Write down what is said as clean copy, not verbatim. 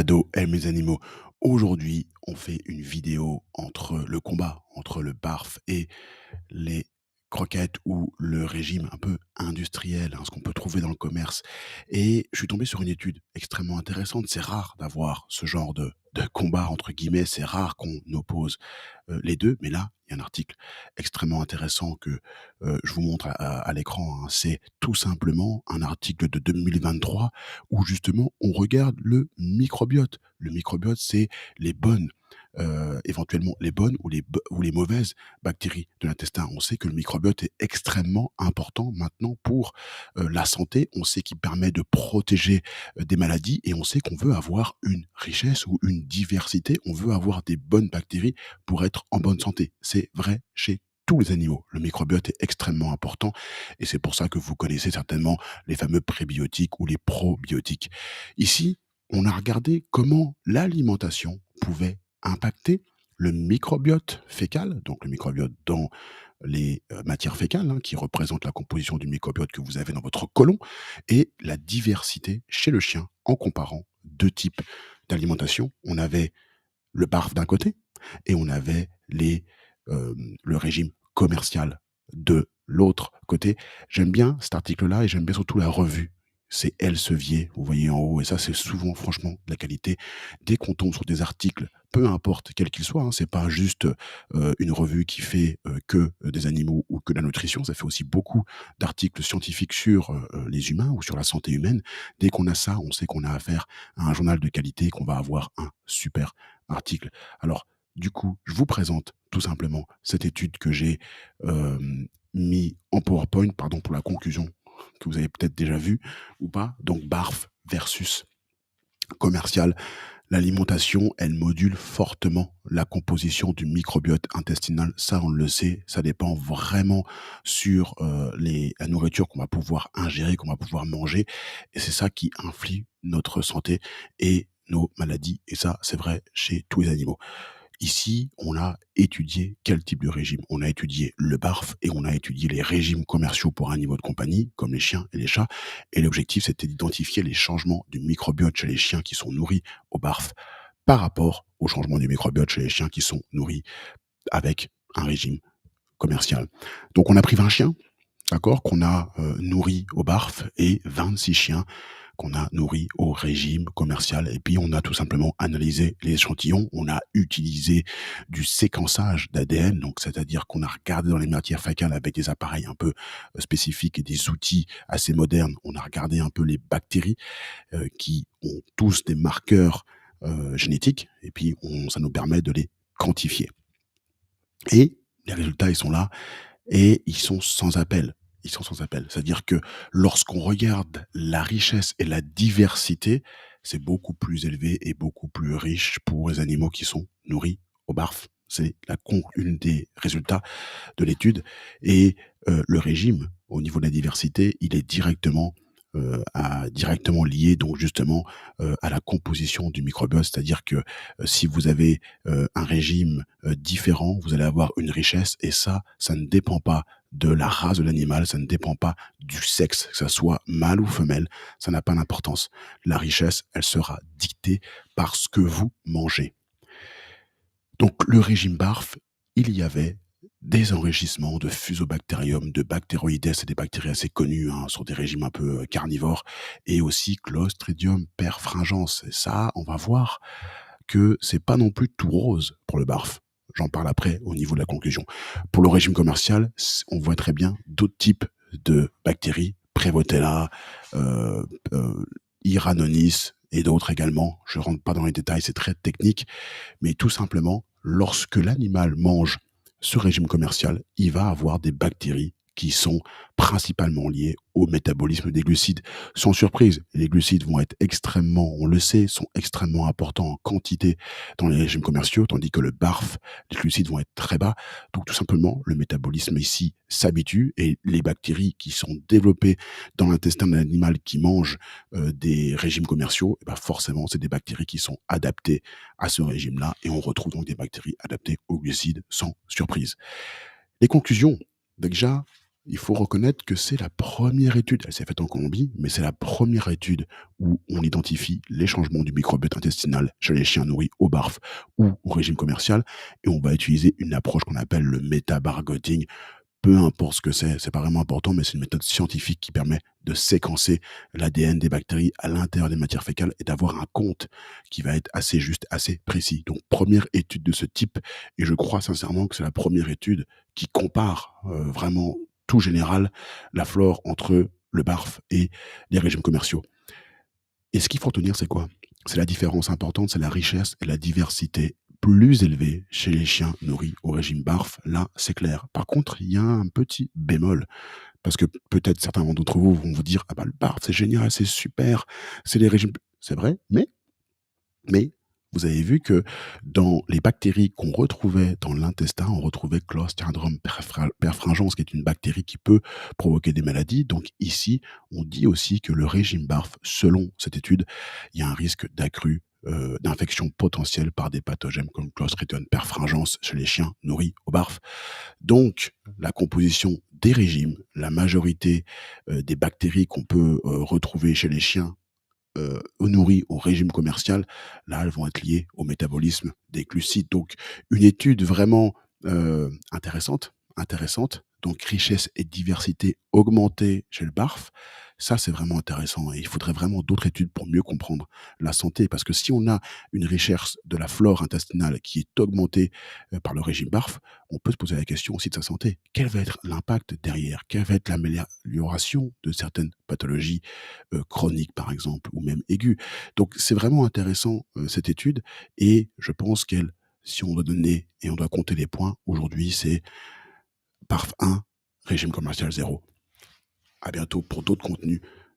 Mado aime les animaux. Aujourd'hui, on fait une vidéo entre le combat entre le barf et les croquettes ou le régime un peu industriel, ce qu'on peut trouver dans le commerce. Et je suis tombé sur une étude extrêmement intéressante. C'est rare d'avoir ce genre de combat, entre guillemets. C'est rare qu'on oppose les deux. Mais là, il y a un article extrêmement intéressant que je vous montre à l'écran. C'est tout simplement un article de 2023 où justement on regarde le microbiote. Le microbiote, c'est les bonnes éventuellement les bonnes ou les mauvaises bactéries de l'intestin. On sait que le microbiote est extrêmement important maintenant pour la santé. On sait qu'il permet de protéger des maladies et on sait qu'on veut avoir une richesse ou une diversité. On veut avoir des bonnes bactéries pour être en bonne santé. C'est vrai chez tous les animaux. Le microbiote est extrêmement important et c'est pour ça que vous connaissez certainement les fameux prébiotiques ou les probiotiques. Ici, on a regardé comment l'alimentation pouvait impacter le microbiote fécal, donc le microbiote dans les matières fécales, qui représentent la composition du microbiote que vous avez dans votre côlon, et la diversité chez le chien en comparant deux types d'alimentation. On avait le barf d'un côté et on avait le régime commercial de l'autre côté. J'aime bien cet article-là et j'aime bien surtout la revue. C'est Elsevier, vous voyez en haut, et ça, c'est souvent, franchement, de la qualité. Dès qu'on tombe sur des articles, peu importe quels qu'ils soient, c'est pas juste une revue qui fait que des animaux ou que de la nutrition, ça fait aussi beaucoup d'articles scientifiques sur les humains ou sur la santé humaine. Dès qu'on a ça, on sait qu'on a affaire à un journal de qualité, qu'on va avoir un super article. Alors, du coup, je vous présente tout simplement cette étude que j'ai mis en PowerPoint, pardon pour la conclusion que vous avez peut-être déjà vue ou pas. Donc, BARF versus commercial. L'alimentation, elle module fortement la composition du microbiote intestinal. Ça, on le sait, ça dépend vraiment sur la nourriture qu'on va pouvoir ingérer, qu'on va pouvoir manger. Et c'est ça qui influe notre santé et nos maladies. Et ça, c'est vrai chez tous les animaux. Ici, on a étudié quel type de régime. On a étudié le BARF et on a étudié les régimes commerciaux pour animaux de compagnie, comme les chiens et les chats. Et l'objectif, c'était d'identifier les changements du microbiote chez les chiens qui sont nourris au BARF par rapport au changement du microbiote chez les chiens qui sont nourris avec un régime commercial. Donc, on a pris 20 chiens, d'accord, qu'on a nourris au BARF et 26 chiens qu'on a nourris au régime commercial. Et puis, on a tout simplement analysé les échantillons. On a utilisé du séquençage d'ADN, donc c'est-à-dire qu'on a regardé dans les matières fécales avec des appareils un peu spécifiques et des outils assez modernes. On a regardé un peu les bactéries qui ont tous des marqueurs génétiques. Et puis, ça nous permet de les quantifier. Et les résultats, ils sont là et ils sont sans appel. Ils sont sans appel. C'est-à-dire que lorsqu'on regarde la richesse et la diversité, c'est beaucoup plus élevé et beaucoup plus riche pour les animaux qui sont nourris au barf. C'est une des résultats de l'étude. Et le régime, au niveau de la diversité, il est directement lié donc justement à la composition du microbiote, c'est-à-dire que si vous avez un régime différent, vous allez avoir une richesse et ça ne dépend pas de la race de l'animal, ça ne dépend pas du sexe, que ça soit mâle ou femelle, ça n'a pas d'importance. La richesse, elle sera dictée par ce que vous mangez. Donc le régime BARF, il y avait des enrichissements de Fusobacterium, de Bacteroides, c'est des bactéries assez connues sur des régimes un peu carnivores, et aussi Clostridium perfringens. Et ça, on va voir que c'est pas non plus tout rose pour le BARF. J'en parle après au niveau de la conclusion. Pour le régime commercial, on voit très bien d'autres types de bactéries, Prevotella, euh, euh, Iranonis et d'autres également. Je rentre pas dans les détails, c'est très technique, mais tout simplement, lorsque l'animal mange ce régime commercial, il va avoir des bactéries qui sont principalement liées au métabolisme des glucides. Sans surprise, les glucides vont être extrêmement, on le sait, sont extrêmement importants en quantité dans les régimes commerciaux, tandis que le BARF, les glucides vont être très bas. Donc tout simplement, le métabolisme ici s'habitue et les bactéries qui sont développées dans l'intestin d'un animal qui mange des régimes commerciaux, eh ben forcément, c'est des bactéries qui sont adaptées à ce régime-là et on retrouve donc des bactéries adaptées aux glucides sans surprise. Les conclusions, déjà, il faut reconnaître que c'est la première étude, elle s'est faite en Colombie, mais c'est la première étude où on identifie les changements du microbiote intestinal chez les chiens nourris au BARF ou au régime commercial, et on va utiliser une approche qu'on appelle le métabarcoding. Peu importe ce que c'est pas vraiment important, mais c'est une méthode scientifique qui permet de séquencer l'ADN des bactéries à l'intérieur des matières fécales et d'avoir un compte qui va être assez juste, assez précis. Donc première étude de ce type, et je crois sincèrement que c'est la première étude qui compare, vraiment tout général, la flore entre le BARF et les régimes commerciaux. Et ce qu'il faut retenir, c'est quoi? C'est la différence importante, c'est la richesse et la diversité plus élevée chez les chiens nourris au régime BARF. Là, c'est clair. Par contre, il y a un petit bémol, parce que peut-être certains d'entre vous vont vous dire: «Ah bah, le BARF, c'est génial, c'est super, c'est les régimes». C'est vrai, mais vous avez vu que dans les bactéries qu'on retrouvait dans l'intestin, on retrouvait Clostridium perfringens, qui est une bactérie qui peut provoquer des maladies. Donc ici, on dit aussi que le régime BARF, selon cette étude, il y a un risque d'accru, d'infection potentielle par des pathogènes comme Clostridium perfringens chez les chiens nourris au BARF. Donc la composition des régimes, la majorité, des bactéries qu'on peut, retrouver chez les chiens nourries au régime commercial, là, elles vont être liées au métabolisme des glucides. Donc une étude vraiment, intéressante, donc richesse et diversité augmentée chez le BARF. Ça, c'est vraiment intéressant, et il faudrait vraiment d'autres études pour mieux comprendre la santé. Parce que si on a une recherche de la flore intestinale qui est augmentée, par le régime BARF, on peut se poser la question aussi de sa santé. Quel va être l'impact derrière? Quelle va être l'amélioration de certaines pathologies chroniques, par exemple, ou même aiguës? Donc c'est vraiment intéressant, cette étude, et je pense qu'elle, si on doit donner et on doit compter les points, aujourd'hui, c'est BARF 1, régime commercial 0. À bientôt pour d'autres contenus